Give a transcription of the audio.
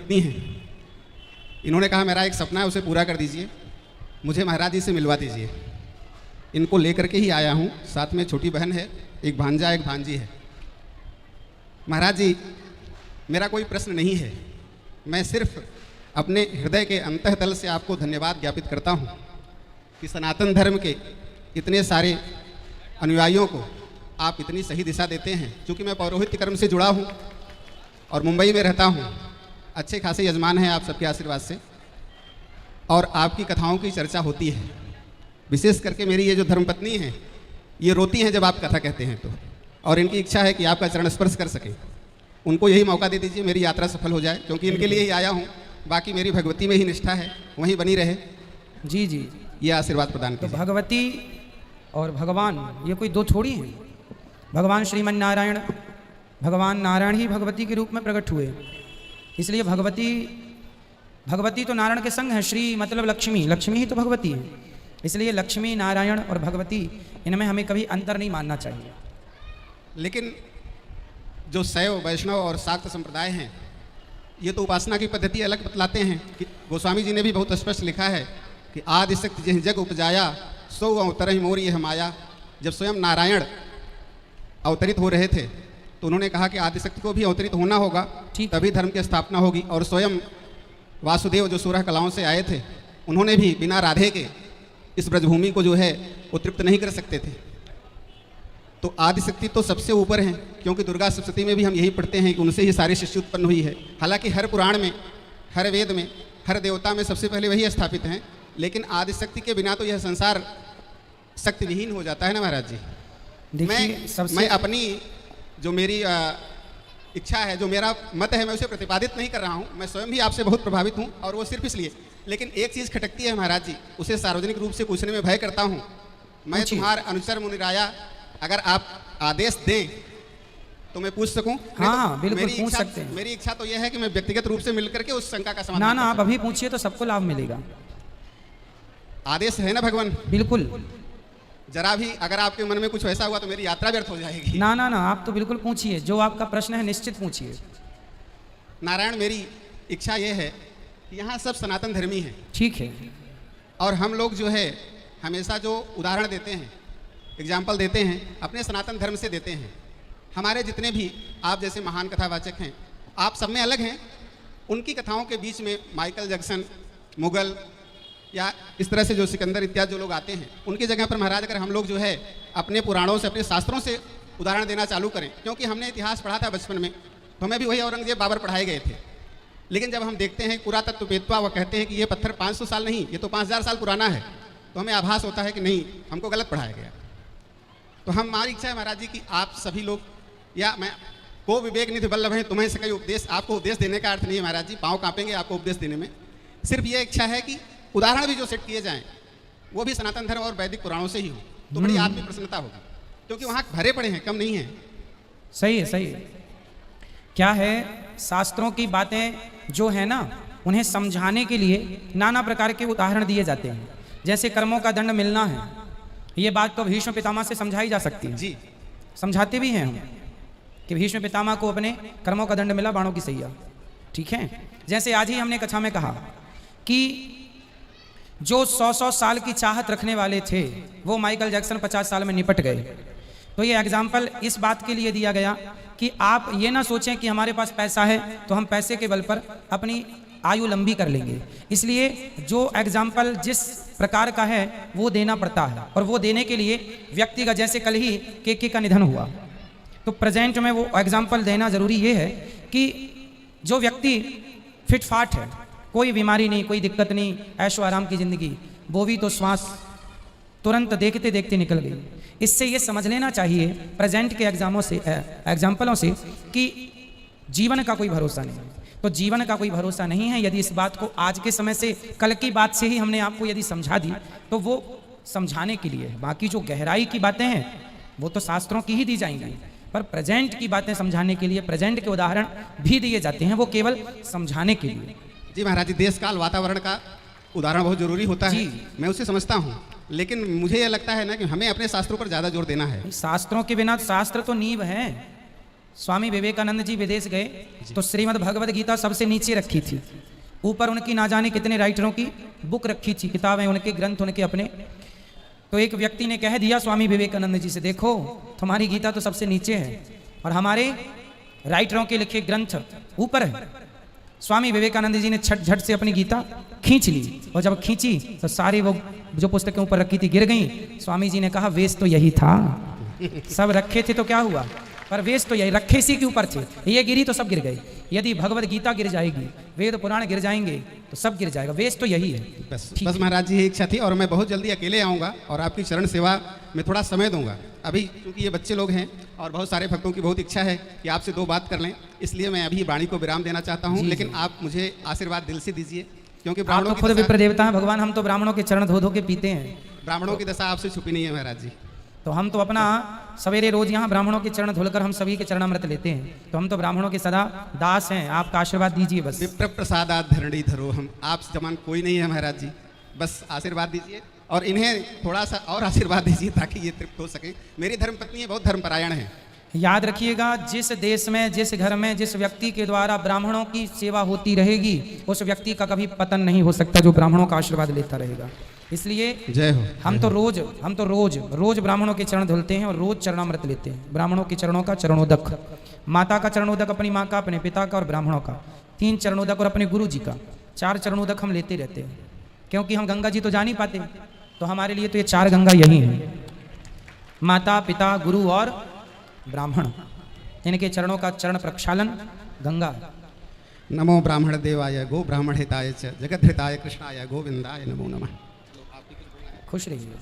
धर्मपत्नी हैं। इन्होंने कहा मेरा एक सपना है, उसे पूरा कर दीजिए, मुझे महाराज जी से मिलवा दीजिए। इनको लेकर के ही आया हूँ, साथ में छोटी बहन है, एक भांजा एक भांजी है। महाराज जी, मेरा कोई प्रश्न नहीं है, मैं सिर्फ अपने हृदय के अंतःतल से आपको धन्यवाद ज्ञापित करता हूँ कि सनातन धर्म के इतने सारे अनुयायियों को आप इतनी सही दिशा देते हैं। क्योंकि मैं पौरोहित्य कर्म से जुड़ा हूँ और मुंबई में रहता हूँ, अच्छे खासे यजमान हैं आप सबके आशीर्वाद से, और आपकी कथाओं की चर्चा होती है। विशेष करके मेरी ये जो धर्मपत्नी हैं, ये रोती हैं जब आप कथा कहते हैं तो, और इनकी इच्छा है कि आपका चरण स्पर्श कर सकें। उनको यही मौका दे दीजिए, मेरी यात्रा सफल हो जाए, क्योंकि इनके लिए ही आया हूँ। बाकी मेरी भगवती में ही निष्ठा है, वहीं बनी रहे। जी जी, ये आशीर्वाद प्रदान तो कीजिए। भगवती और भगवान ये कोई दो थोड़ी हैं। भगवान श्रीमन नारायण, भगवान नारायण ही भगवती के रूप में प्रकट हुए, इसलिए भगवती तो नारायण के संग है। श्री मतलब लक्ष्मी, लक्ष्मी ही तो भगवती है, इसलिए लक्ष्मी नारायण और भगवती इनमें हमें कभी अंतर नहीं मानना चाहिए। लेकिन जो शैव, वैष्णव और शाक्त संप्रदाय हैं, ये तो उपासना की पद्धति अलग बतलाते हैं। कि गोस्वामी जी ने भी बहुत स्पष्ट लिखा है कि आदि शक्ति जिह जग उपजाया, सो अवतरहि मोर यह माया। जब स्वयं नारायण अवतरित हो रहे थे तो उन्होंने कहा कि आदिशक्ति को भी अवतरित होना होगा, तभी धर्म की स्थापना होगी। और स्वयं वासुदेव जो 16 कलाओं से आए थे, उन्होंने भी बिना राधे के इस ब्रजभूमि को जो है वो तृप्त नहीं कर सकते थे। तो आदिशक्ति तो सबसे ऊपर हैं, क्योंकि दुर्गा सप्तशती में भी हम यही पढ़ते हैं कि उनसे ही सारी सृष्टि उत्पन्न हुई है। हालांकि हर पुराण में, हर वेद में, हर देवता में सबसे पहले वही स्थापित हैं, लेकिन आदिशक्ति के बिना तो यह संसार शक्ति विहीन हो जाता है ना महाराज जी। मैं अपनी जो मेरी इच्छा है, जो मेरा मत है, मैं उसे प्रतिपादित नहीं कर रहा हूँ। मैं स्वयं भी आपसे बहुत प्रभावित हूँ, और वो सिर्फ इसलिए। लेकिन एक चीज़ खटकती है महाराज जी, उसे सार्वजनिक रूप से पूछने में भय करता हूँ। मैं तुम्हारा अनुचर मुनिराया, अगर आप आदेश दें तो मैं पूछ सकूं? हाँ, बिल्कुल पूछ सकते हैं। मेरी इच्छा तो यह है कि मैं व्यक्तिगत रूप से मिलकर के उस शंका का समाधान। ना आप अभी पूछिए तो सबको लाभ मिलेगा। आदेश है ना भगवान? बिल्कुल। जरा भी अगर आपके मन में कुछ वैसा हुआ तो मेरी यात्रा व्यर्थ हो जाएगी। ना आप तो बिल्कुल पूछिए, जो आपका प्रश्न है निश्चित पूछिए। नारायण, मेरी इच्छा यह है कि यहाँ सब सनातन धर्मी हैं। ठीक है। और हम लोग जो है हमेशा जो उदाहरण देते हैं, एग्जाम्पल देते हैं, अपने सनातन धर्म से देते हैं। हमारे जितने भी आप जैसे महान कथावाचक हैं, आप सब में अलग हैं। उनकी कथाओं के बीच में माइकल जैक्सन, मुगल या इस तरह से जो सिकंदर इत्यादि जो लोग आते हैं, उनकी जगह पर महाराज अगर हम लोग जो है अपने पुराणों से, अपने शास्त्रों से उदाहरण देना चालू करें, क्योंकि हमने इतिहास पढ़ा था बचपन में, तो हमें भी वही औरंगजेब बाबर पढ़ाए गए थे। लेकिन जब हम देखते हैं पुरातत्ववेत्ता, वह कहते हैं कि ये पत्थर 500 साल नहीं, ये तो 5000 साल पुराना है, तो हमें आभास होता है कि नहीं, हमको गलत पढ़ाया गया। तो हमारी इच्छा है महाराज जी कि आप सभी लोग, या मैं को विवेक निधि वल्लभ है तुम्हें से कई उपदेश, आपको उपदेश देने का अर्थ नहीं है महाराज जी, पाँव कांपेंगे आपको उपदेश देने में। सिर्फ ये इच्छा है कि उदाहरण भी जो सेट किए जाएं वो भी सनातन धर्म और वैदिक पुराणों से ही हो, तो बड़ी आत्मी प्रसन्नता होगी, क्योंकि वहाँ भरे पड़े हैं, कम नहीं है। सही है, सही है। क्या है, शास्त्रों की बातें जो है ना, उन्हें समझाने के लिए नाना प्रकार के उदाहरण दिए जाते हैं। जैसे कर्मों का दंड मिलना है, ये बात तो भीष्म पितामह से समझाई जा सकती है जी। समझाते भी हैं हम कि भीष्म पितामह को अपने कर्मों का दंड मिला, बाणों की सैया। ठीक है। जैसे आज ही हमने कथा में कहा कि जो 100 साल की चाहत रखने वाले थे, वो माइकल जैक्सन 50 साल में निपट गए। तो ये एग्जाम्पल इस बात के लिए दिया गया कि आप ये ना सोचें कि हमारे पास पैसा है तो हम पैसे के बल पर अपनी आयु लंबी कर लेंगे। इसलिए जो एग्जाम्पल जिस प्रकार का है वो देना पड़ता है, और वो देने के लिए व्यक्ति का, जैसे कल ही के का निधन हुआ, तो प्रेजेंट में वो एग्जाम्पल देना जरूरी ये है कि जो व्यक्ति फिट फाट है, कोई बीमारी नहीं, कोई दिक्कत नहीं, ऐशो आराम की जिंदगी, वो भी तो श्वास तुरंत देखते देखते निकल गई। इससे ये समझ लेना चाहिए प्रेजेंट के एग्जाम्पलों से कि जीवन का कोई भरोसा नहीं है। तो जीवन का कोई भरोसा नहीं है। यदि इस बात को आज के समय से, कल की बात से ही हमने आपको यदि समझा दी, तो वो समझाने के लिए, बाकी जो गहराई की बातें हैं वो तो शास्त्रों की ही दी जाएंगी, पर प्रेजेंट की बातें समझाने के लिए प्रेजेंट के उदाहरण भी दिए जाते हैं, वो केवल समझाने के लिए। जी महाराज जी, देश काल वातावरण का उदाहरण बहुत जरूरी होता है, मैं उसे समझता हूँ, लेकिन मुझे यह लगता है ना कि हमें अपने शास्त्रों पर ज़्यादा जोर देना है। शास्त्रों के बिना, शास्त्र तो नींव है, स्वामी विवेकानंद जी विदेश गए तो श्रीमद् भगवद गीता सबसे नीचे रखी थी, ऊपर उनकी ना जाने कितने राइटरों की बुक रखी थी, किताबें उनके, ग्रंथ उनके अपने। तो एक व्यक्ति ने कह दिया स्वामी विवेकानंद जी से, देखो तुम्हारी गीता तो सबसे नीचे है और हमारे राइटरों के लिखे ग्रंथ ऊपर है। स्वामी विवेकानंद जी ने झट से अपनी गीता खींच ली, और जब खींची तो सारी वो जो पुस्तकें ऊपर रखी थी गिर गई। स्वामी जी ने कहा वेश तो यही था, सब रखे थे तो क्या हुआ, पर वेश तो यही, रखे इसी के ऊपर थे, ये गिरी तो सब गिर गए। यदि भगवद गीता गिर जाएगी, वेद पुराण गिर जाएंगे तो सब गिर जाएगा, वेश तो यही है। बस महाराज जी, इच्छा थी और मैं बहुत जल्दी अकेले आऊँगा और आपकी चरण सेवा में थोड़ा समय दूंगा। अभी क्योंकि ये बच्चे लोग हैं और बहुत सारे भक्तों की बहुत इच्छा है कि आपसे दो बात कर लें, इसलिए मैं अभी वाणी को विराम देना चाहता हूँ। लेकिन आप मुझे आशीर्वाद दिल से दीजिए, क्योंकि आप ब्राह्मणों तो खुद विप्र देवता हैं भगवान, हम तो ब्राह्मणों के चरण धो धो के पीते हैं। ब्राह्मणों की दशा आपसे छुपी नहीं है महाराज जी। तो हम तो अपना सवेरे रोज यहाँ ब्राह्मणों के चरण धुलकर हम सभी के चरणामृत लेते हैं, तो हम तो ब्राह्मणों के सदा दास हैं। आपका आशीर्वाद दीजिए बस। विप्र प्रसादात धरणी धरो, हम आप समान कोई नहीं है महाराज जी, बस आशीर्वाद दीजिए और इन्हें थोड़ा सा और आशीर्वाद दीजिए ताकि ये तृप्त हो सके। मेरी धर्मपत्नी है, बहुत धर्मपरायण है। याद रखिएगा, जिस देश में, जिस घर में, जिस व्यक्ति के द्वारा ब्राह्मणों की सेवा होती रहेगी, उस व्यक्ति का कभी पतन नहीं हो सकता, जो ब्राह्मणों का आशीर्वाद लेता रहेगा। इसलिए जय हो। हम तो रोज ब्राह्मणों के चरण धुलते हैं और रोज चरणामृत लेते हैं। ब्राह्मणों के चरणों का चरणोदक, माता का चरणोदक, अपनी माँ का, अपने पिता का और ब्राह्मणों का 3 चरणोदक, और अपने गुरु जी का 4 चरणोदक हम लेते रहते हैं। क्योंकि हम गंगा जी तो जा नहीं पाते, तो हमारे लिए तो ये 4 गंगा यही है, माता, पिता, गुरु और ब्राह्मण। इनके चरणों का चरण प्रक्षालन गंगा। नमो ब्राह्मण देवाय गो ब्राह्मण हिताय च जगत हिताय कृष्णाय गोविंदाय नमो नमः। खुश रहिए।